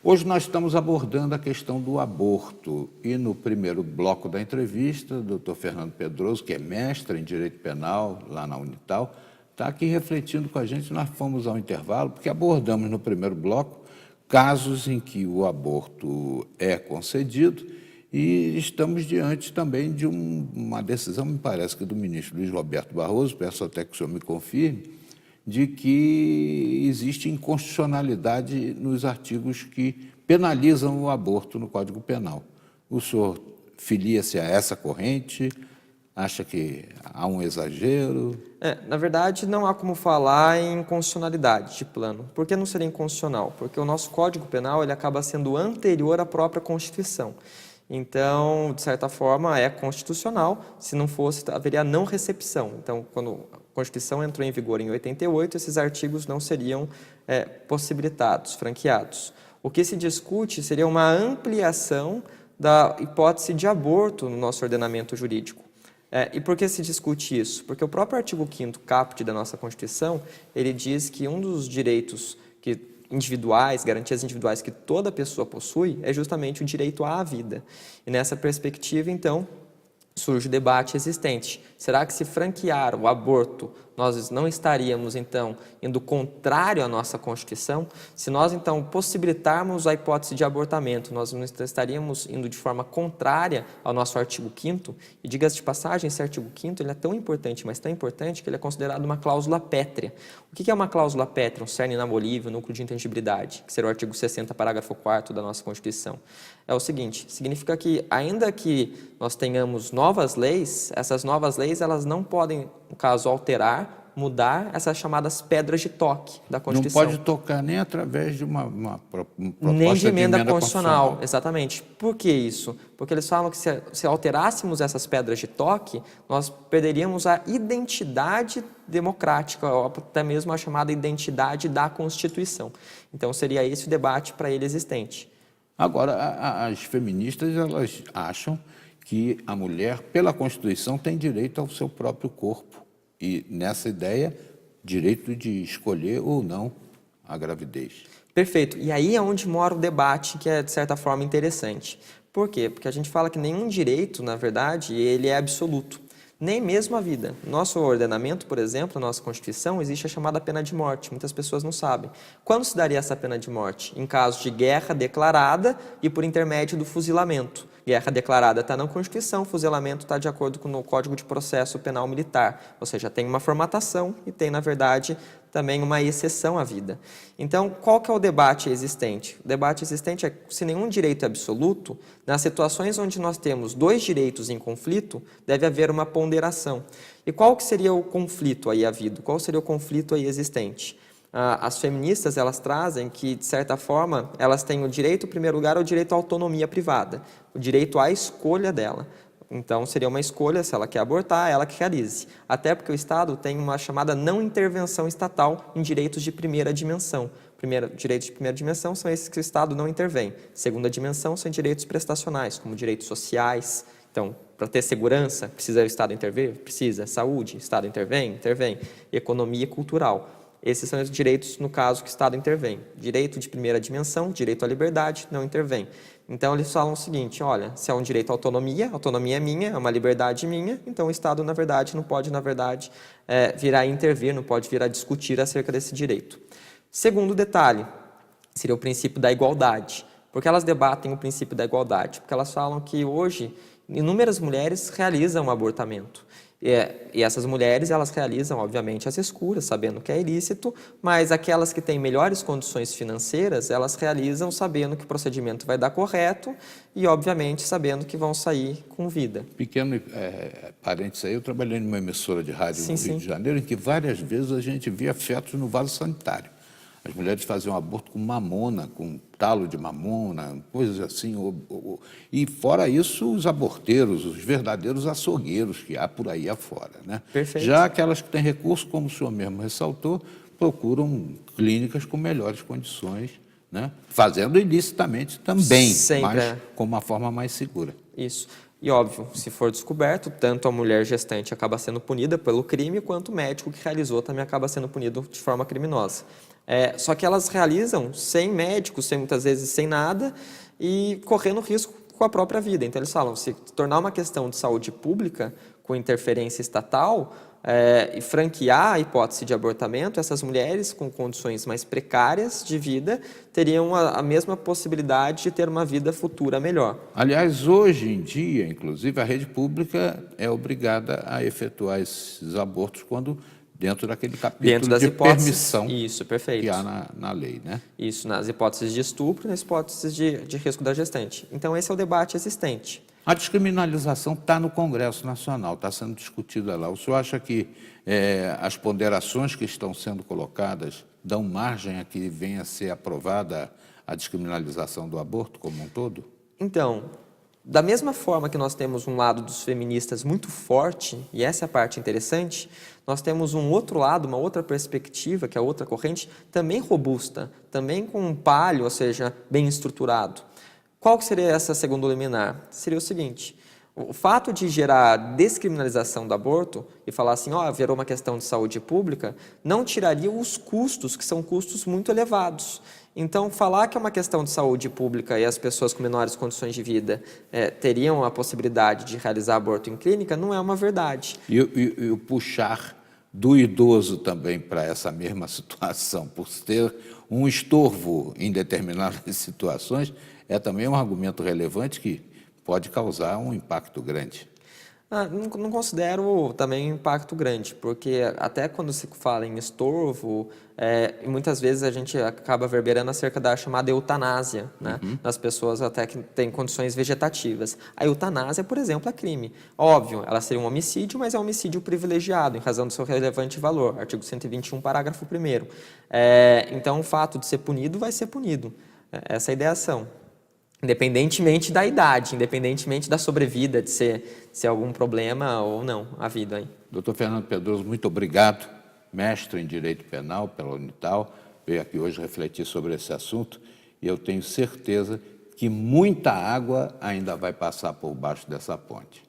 Hoje nós estamos abordando a questão do aborto e no primeiro bloco da entrevista, o Dr. Fernando Pedroso, que é mestre em Direito Penal lá na Unital, está aqui refletindo com a gente. Nós fomos ao intervalo porque abordamos no primeiro bloco casos em que o aborto é concedido e estamos diante também de uma decisão, me parece que do ministro Luiz Roberto Barroso, peço até que o senhor me confirme, de que existe inconstitucionalidade nos artigos que penalizam o aborto no Código Penal. O senhor filia-se a essa corrente? Acha que há um exagero? Na verdade, não há como falar em constitucionalidade de plano. Por que não seria inconstitucional? Porque o nosso Código Penal ele acaba sendo anterior à própria Constituição. Então, de certa forma, é constitucional. Se não fosse, haveria não recepção. Então, quando a Constituição entrou em vigor em 88, esses artigos não seriam possibilitados, franqueados. O que se discute seria uma ampliação da hipótese de aborto no nosso ordenamento jurídico. E por que se discute isso? Porque o próprio artigo 5º caput da nossa Constituição, ele diz que um dos direitos individuais, garantias individuais que toda pessoa possui, é justamente o direito à vida. E nessa perspectiva, então, surge o debate existente. Será que se franquear o aborto, nós não estaríamos, então, indo contrário à nossa Constituição? Se nós, então, possibilitarmos a hipótese de abortamento, nós não estaríamos indo de forma contrária ao nosso artigo 5º? E, diga-se de passagem, esse artigo 5º ele é tão importante, mas tão importante, que ele é considerado uma cláusula pétrea. O que é uma cláusula pétrea? Um cerne inamovível, núcleo de intangibilidade, que será o artigo 60, parágrafo 4º da nossa Constituição. É o seguinte, significa que, ainda que nós tenhamos novas leis, essas novas leis elas não podem, no caso, alterar, mudar essas chamadas pedras de toque da Constituição. Não pode tocar nem através de uma proposta nem de emenda constitucional. constitucional. Exatamente. Por que isso? Porque eles falam que se alterássemos essas pedras de toque, nós perderíamos a identidade democrática, ou até mesmo a chamada identidade da Constituição. Então, seria esse o debate para ele existente. Agora, as feministas elas acham que a mulher, pela Constituição, tem direito ao seu próprio corpo. E, nessa ideia, direito de escolher ou não a gravidez. Perfeito. E aí é onde mora o debate, que é, de certa forma, interessante. Por quê? Porque a gente fala que nenhum direito, na verdade, ele é absoluto. Nem mesmo a vida. No nosso ordenamento, por exemplo, na nossa Constituição, existe a chamada pena de morte. Muitas pessoas não sabem. Quando se daria essa pena de morte? Em caso de guerra declarada e por intermédio do fuzilamento. Guerra declarada está na Constituição, fuzilamento está de acordo com o Código de Processo Penal Militar. Ou seja, tem uma formatação e tem, na verdade, também uma exceção à vida. Então, qual que é o debate existente? O debate existente é se nenhum direito é absoluto, nas situações onde nós temos dois direitos em conflito, deve haver uma ponderação. E qual que seria o conflito aí havido? Qual seria o conflito aí existente? As feministas, elas trazem que, de certa forma, elas têm o direito, em primeiro lugar, ao direito à autonomia privada, o direito à escolha dela. Então, seria uma escolha, se ela quer abortar, ela que realize. Até porque o Estado tem uma chamada não intervenção estatal em direitos de primeira dimensão. Direitos de primeira dimensão são esses que o Estado não intervém. Segunda dimensão são direitos prestacionais, como direitos sociais. Então, para ter segurança, precisa o Estado intervir? Precisa. Saúde, Estado intervém? Intervém. Economia cultural. Esses são os direitos, no caso, que o Estado intervém. Direito de primeira dimensão, direito à liberdade, não intervém. Então, eles falam o seguinte, olha, se é um direito à autonomia é minha, é uma liberdade minha, então o Estado, na verdade, não pode, vir a intervir, não pode vir a discutir acerca desse direito. Segundo detalhe, seria o princípio da igualdade. Por que elas debatem o princípio da igualdade? Porque elas falam que hoje inúmeras mulheres realizam o abortamento. E essas mulheres, elas realizam, obviamente, as escuras, sabendo que é ilícito, mas aquelas que têm melhores condições financeiras, elas realizam sabendo que o procedimento vai dar correto e, obviamente, sabendo que vão sair com vida. Pequeno parênteses aí, eu trabalhei numa emissora de rádio no Rio de Janeiro, em que várias vezes a gente via fetos no vaso sanitário. As mulheres faziam aborto com mamona, com talo de mamona, coisas assim. E fora isso, os aborteiros, os verdadeiros açougueiros que há por aí afora, né? Perfeito. Já aquelas que têm recurso, como o senhor mesmo ressaltou, procuram clínicas com melhores condições, né? Fazendo ilicitamente também, mas com uma forma mais segura. Isso. E, óbvio, se for descoberto, tanto a mulher gestante acaba sendo punida pelo crime, quanto o médico que realizou também acaba sendo punido de forma criminosa. Só que elas realizam sem médicos, muitas vezes sem nada, e correndo risco com a própria vida. Então, eles falam, se tornar uma questão de saúde pública com interferência estatal e franquear a hipótese de abortamento, essas mulheres com condições mais precárias de vida teriam a mesma possibilidade de ter uma vida futura melhor. Aliás, hoje em dia, inclusive, a rede pública é obrigada a efetuar esses abortos quando dentro daquele capítulo Dentro das de hipóteses, permissão isso, perfeito. que há na lei, né? Isso, nas hipóteses de estupro e nas hipóteses de risco da gestante. Então, esse é o debate existente. A descriminalização está no Congresso Nacional, está sendo discutida lá. O senhor acha que as ponderações que estão sendo colocadas dão margem a que venha a ser aprovada a descriminalização do aborto como um todo? Então, da mesma forma que nós temos um lado dos feministas muito forte, e essa é a parte interessante, nós temos um outro lado, uma outra perspectiva, que é a outra corrente, também robusta, também com um palio, ou seja, bem estruturado. Qual que seria essa segunda liminar? Seria o seguinte, o fato de gerar descriminalização do aborto e falar assim, virou uma questão de saúde pública, não tiraria os custos, que são custos muito elevados. Então, falar que é uma questão de saúde pública e as pessoas com menores condições de vida teriam a possibilidade de realizar aborto em clínica não é uma verdade. E o puxar do idoso também para essa mesma situação, por ter um estorvo em determinadas situações, é também um argumento relevante que pode causar um impacto grande. Não considero também um impacto grande, porque até quando se fala em estorvo, muitas vezes a gente acaba verberando acerca da chamada eutanásia, né? Das pessoas até que têm condições vegetativas. A eutanásia, por exemplo, é crime. Óbvio, ela seria um homicídio, mas é um homicídio privilegiado, em razão do seu relevante valor. Artigo 121, parágrafo 1º. Então, o fato de ser punido vai ser punido. Essa é a ideação. Independentemente da idade, independentemente da sobrevida, de ser algum problema ou não, a vida aí. Doutor Fernando Pedroso, muito obrigado, mestre em Direito Penal pela Unital, veio aqui hoje refletir sobre esse assunto e eu tenho certeza que muita água ainda vai passar por baixo dessa ponte.